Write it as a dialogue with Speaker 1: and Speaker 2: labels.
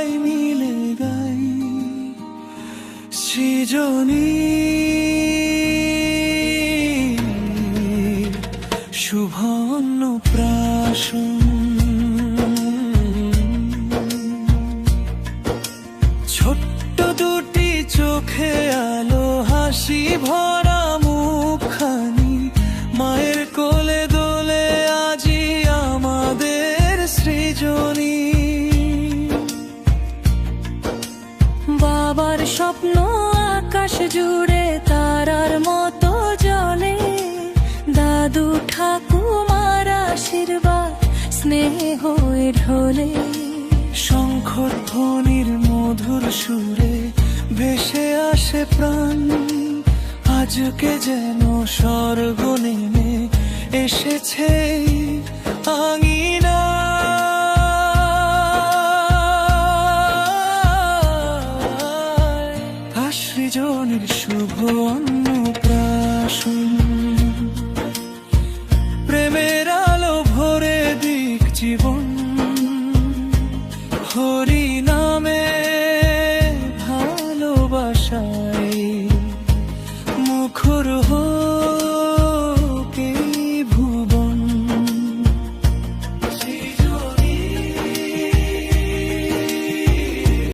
Speaker 1: সবাই মিলে গাই সৃজনী শুভ অন্নপ্রাশন। ছোট্ট দুটি চোখে আলো, হাসি ভরা মুখখানি, মায়ের কোলে দোলে আজি আমাদের সৃজনী।
Speaker 2: বাবার স্বপ্ন আকাশ জুড়ে তারার মতো জ্বলে, দাদু ঠাকুমার আশীর্বাদ স্নেহ হয়ে ঢলে।
Speaker 1: শঙ্খধ্বনির মধুর সুরে ভেসে আসে প্রাণ, আজকে যেন স্বর্গ নেমে এসেছে আঙিনা। সৃজনীর শুভ অন্নপ্রাশন, প্রেমের আলো ভরে দিক জীবন, হরিনা